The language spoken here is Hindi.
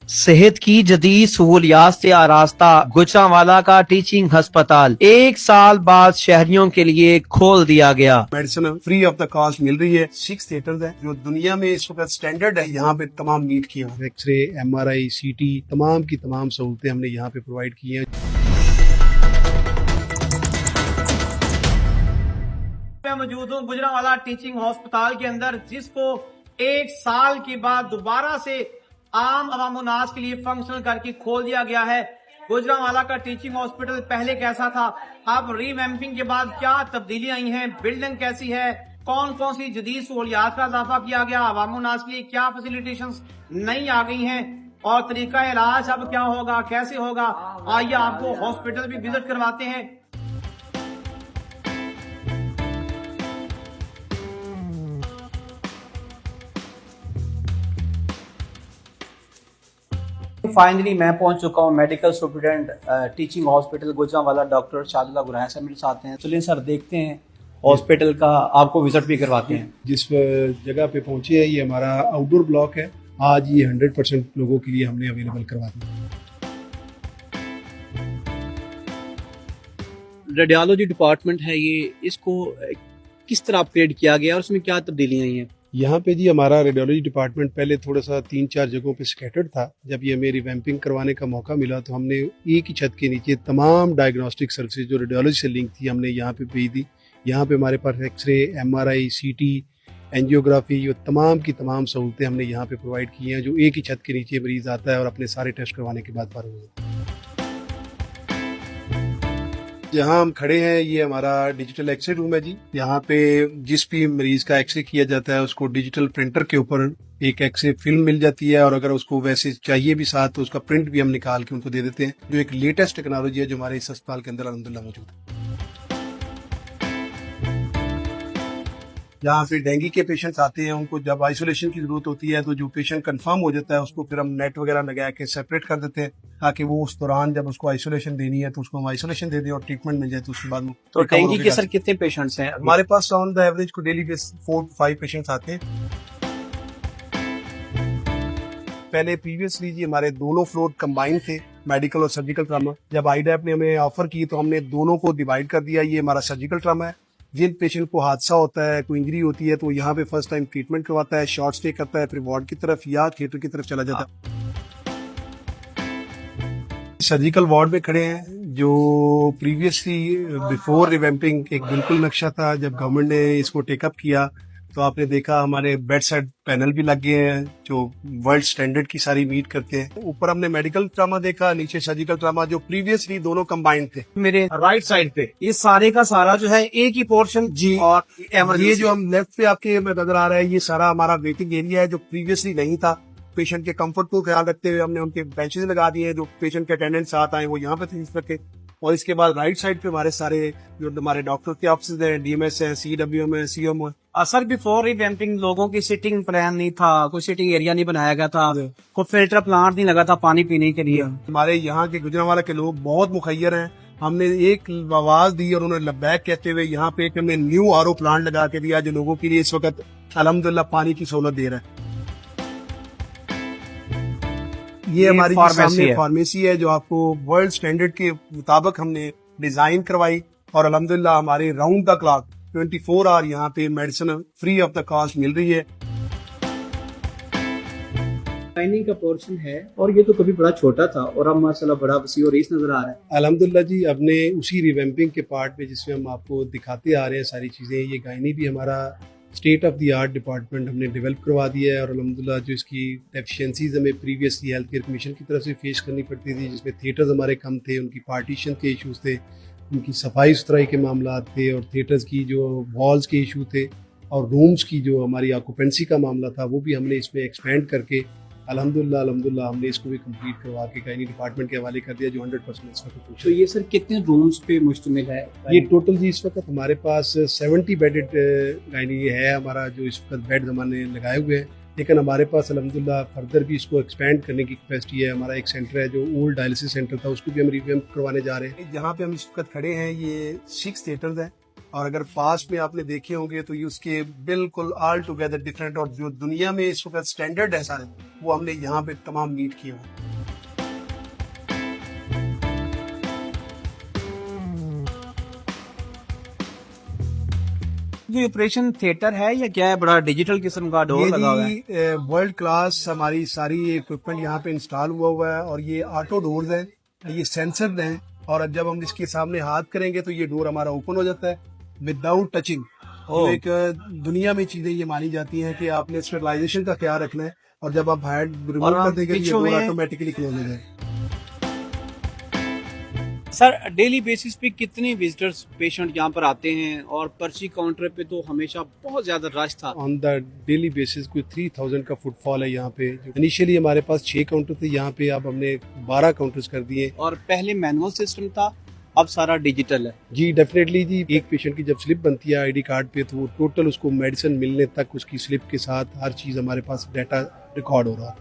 सेहत की जदीद सहूलियात से आरास्ता गुजरांवाला का टीचिंग अस्पताल 1 साल बाद शहरियों के लिए खोल दिया गया। Medicine free of the cost मिल रही है। 6 थिएटर्स है जो दुनिया में इस वक्त स्टैंडर्ड है, यहाँ पे तमाम मीट किया। एक्सरे, MRI, CT तमाम की तमाम सहूलतें हमने यहाँ पे प्रोवाइड की हैं। मैं मौजूद हूँ गुजरांवाला टीचिंग हॉस्पिटल के अंदर, जिसको 1 साल के बाद दोबारा से आम अवामुन्नास के लिए फंक्शनल करके खोल दिया गया है। गुजरांवाला का टीचिंग हॉस्पिटल पहले कैसा था, अब रीवैम्पिंग के बाद क्या तब्दीली आई हैं, बिल्डिंग कैसी है, कौन कौन सी जदीद सहूलियात का इजाफा किया गया, अवामुन्नास के लिए क्या फैसिलिटेशंस नई आ गई हैं और तरीका इलाज अब क्या होगा, कैसे होगा। आइए आपको हॉस्पिटल भी विजिट करवाते हैं। फाइनली मैं पहुंच चुका हूं medical superintendent teaching hospital Gujranwala, doctor Shahdullah Goraya साहब मेरे साथ हैं। चलिए सर, देखते हैं हॉस्पिटल का, आपको विजिट भी करवाते हैं। जिस जगह पे पहुंचे हैं ये हमारा आउटडोर ब्लॉक है। आज ये 100% लोगों के लिए हमने अवेलेबल करवा दिया। रेडियोलॉजी डिपार्टमेंट है ये, इसको किस तरह अपग्रेड किया गया और उसमें क्या तब्दीलियां आई हैं? यहाँ पे जी हमारा रेडियोलॉजी डिपार्टमेंट पहले थोड़ा सा 3-4 जगहों पे स्कैटर्ड था। जब ये हमें रिवैम्पिंग करवाने का मौका मिला तो हमने एक ही छत के नीचे तमाम डायग्नोस्टिक सर्विसेज जो रेडियोलॉजी से लिंक थी हमने यहाँ पे भेज दी। यहाँ पे हमारे पास एक्सरे, MRI, CT, एंजियोग्राफी और तमाम की तमाम सहूलतें हमने यहाँ पे प्रोवाइड की हैं, जो एक ही छत के नीचे मरीज आता है और अपने सारे टेस्ट करवाने के बाद फारिग होता है। जहाँ हम खड़े हैं ये हमारा डिजिटल एक्सरे रूम है जी। यहाँ पे जिस भी मरीज का एक्सरे किया जाता है उसको डिजिटल प्रिंटर के ऊपर एक एक्सरे फिल्म मिल जाती है, और अगर उसको वैसे चाहिए भी साथ तो उसका प्रिंट भी हम निकाल के उनको दे देते हैं, जो एक लेटेस्ट टेक्नोलॉजी है जो हमारे इस अस्पताल के अंदर अल्हम्दुलिल्लाह मौजूद है। जहाँ पे डेंगू के पेशेंट्स आते हैं उनको जब आइसोलेशन की जरूरत होती है तो जो पेशेंट कंफर्म हो जाता है उसको फिर हम नेट वगैरह लगा के सेपरेट कर देते हैं, ताकि वो उस दौरान जब उसको आइसोलेशन देनी है तो उसको हम आइसोलेशन दे दें और ट्रीटमेंट मिल जाए तो उसके बाद में। तो डेंगू के सर कितने पेशेंट्स हैं? हमारे पास ऑन द एवरेज को डेली बेस 4 to 5 पेशेंट्स आते हैं। पहले प्रीवियसली जी हमारे दोनों फ्लोर कंबाइन थे, मेडिकल और सर्जिकल ट्रामा। जब आईडैप ने हमें ऑफर की तो हमने दोनों को डिवाइड कर दिया। ये हमारा सर्जिकल ट्रामा है, जिन पेशेंट को हादसा होता है, कोई इंजरी होती है तो यहाँ पे फर्स्ट टाइम ट्रीटमेंट करवाता है, शॉर्ट स्टे करता है, फिर वार्ड की तरफ या थिएटर की तरफ चला जाता है। सर्जिकल वार्ड में खड़े हैं, जो प्रीवियसली बिफोर रिवैम्पिंग एक बिल्कुल नक्शा था। जब गवर्नमेंट ने इसको टेकअप किया तो आपने देखा हमारे बेड साइड पैनल भी लग गए हैं जो वर्ल्ड स्टैंडर्ड की सारी मीट करते हैं। ऊपर हमने मेडिकल ट्रामा देखा, नीचे सर्जिकल ट्रामा, जो प्रीवियसली दोनों कंबाइंड थे। मेरे राइट साइड पे ये सारे का सारा जो है एक ही पोर्शन जी, और ये जो हम लेफ्ट पे आपके नजर आ रहा है ये सारा हमारा वेटिंग एरिया है जो प्रीवियसली नहीं था। पेशेंट के कंफर्ट को ख्याल रखते हुए हमने उनके बेंचेस लगा दिए हैं, जो पेशेंट के अटेंडेंट्स साथ आए वो यहाँ पे थे इस रखे। और इसके बाद राइट साइड पे हमारे सारे जो हमारे डॉक्टर के ऑफिस है, DMS है, CWM है, CM है। असर बिफोर रिवैम्पिंग लोगों की सिटिंग प्लान नहीं था, कोई सिटिंग एरिया नहीं बनाया गया था, कोई फिल्टर प्लांट नहीं लगा था पानी पीने के लिए। हमारे यहाँ के गुजरांवाला के लोग बहुत मुखैर हैं। हमने एक आवाज दी और उन्होंने लब्बैक कहते हुए यहाँ पे हमने न्यू RO प्लांट लगा के दिया, जो लोगों के लिए इस वक्त अल्हम्दुलिल्लाह पानी की सहूलत दे रहा है। ये हमारी सामने फार्मेसी है जो आपको वर्ल्ड स्टैंडर्ड के मुताबिक हमने डिजाइन करवाई, और अल्हम्दुलिल्लाह हमारे राउंड द क्लॉक 24 आवर यहाँ पे medicine free of the cost मिल रही है। गायनी का पोर्शन है और ये तो कभी बड़ा छोटा था और अब माशाल्लाह बड़ा वसी और रेस नजर आ रहा है। अल्हम्दुलिल्लाह जी, अपने उसी रिवैम्पिंग के पार्ट में जिसमें हम आपको दिखाते आ रहे हैं सारी चीजें, ये गायनी भी हमारा state of the art department हमने डेवलप करवा दिया है। और अल्हम्दुलिल्लाह जो इसकी डेफिशिएंसीज हमें प्रीवियसली हेल्थ केयर कमीशन की तरफ से फेस करनी पड़ती थी, जिसमें थिएटर्स हमारे कम थे, उनकी पार्टीशन के इश्यूज थे, उनकी सफाई सुथराई के मामला थे, और थिएटर्स की जो वॉल्स के इशू थे, और रूम्स की जो हमारी ऑक्यूपेंसी का मामला था वो भी हमने इसमें एक्सपेंड करके अल्हम्दुलिल्लाह हमने इसको भी कंप्लीट करवा के गायनी डिपार्टमेंट के हवाले कर दिया, जो 100% इस वक्त। तो ये सर कितने रूम्स पे मुश्तमिल है? ये टोटल जी इस वक्त हमारे पास 70 बेडेड गायनी है हमारा, जो इस वक्त बेड हमने लगाए हुए हैं। लेकिन हमारे पास अल्हम्दुलिल्लाह फर्दर भी इसको एक्सपेंड करने की कैपेसिटी है। हमारा एक सेंटर है जो ओल्ड डायलिसिस सेंटर था, उसको भी हम रिवैम्प करवाने जा रहे हैं। जहाँ पे हम इस वक्त खड़े हैं ये 6 थिएटर्स हैं, और अगर पास में आपने देखे होंगे तो ये उसके बिल्कुल ऑल टुगेदर डिफरेंट, और जो दुनिया में इस वक्त स्टैंडर्ड है सारे वो हमने यहाँ पे तमाम मीट किया है। जो ऑपरेशन थिएटर है या क्या है, बड़ा डिजिटल किस्म का डोर लगा हुआ है? ये वर्ल्ड क्लास हमारी सारी इक्विपमेंट यहाँ पे इंस्टॉल हुआ है और ये ऑटो डोर्स हैं, ये सेंसर्ड हैं और जब हम इसके सामने हाथ करेंगे तो ये डोर हमारा ओपन हो जाता है विदाउट टचिंग। तो एक दुनिया में चीजें ये मानी जाती हैं कि आपने स्टेरिलाइजेशन का ख्याल रखना है और जब आप हैंड रिमूव कर देंगे तो ये डोर ऑटोमेटिकली क्लोज हो जाएगा। सर डेली बेसिस पे कितने विजिटर्स पेशेंट यहाँ पर आते हैं? और पर्ची काउंटर पे तो हमेशा बहुत ज्यादा रश था। ऑन द डेली बेसिस कोई 3000 का फुटफॉल है यहाँ पे। इनिशियली हमारे पास 6 काउंटर थे, यहाँ पे अब हमने 12 काउंटर्स कर दिए। और पहले मैनुअल सिस्टम था, अब सारा डिजिटल है। जी डेफिनेटली जी, एक पेशेंट की जब स्लिप बनती है आईडी कार्ड पे तो वो टोटल उसको मेडिसिन मिलने तक उसकी स्लिप के साथ हर चीज हमारे पास डाटा रिकॉर्ड हो रहा है।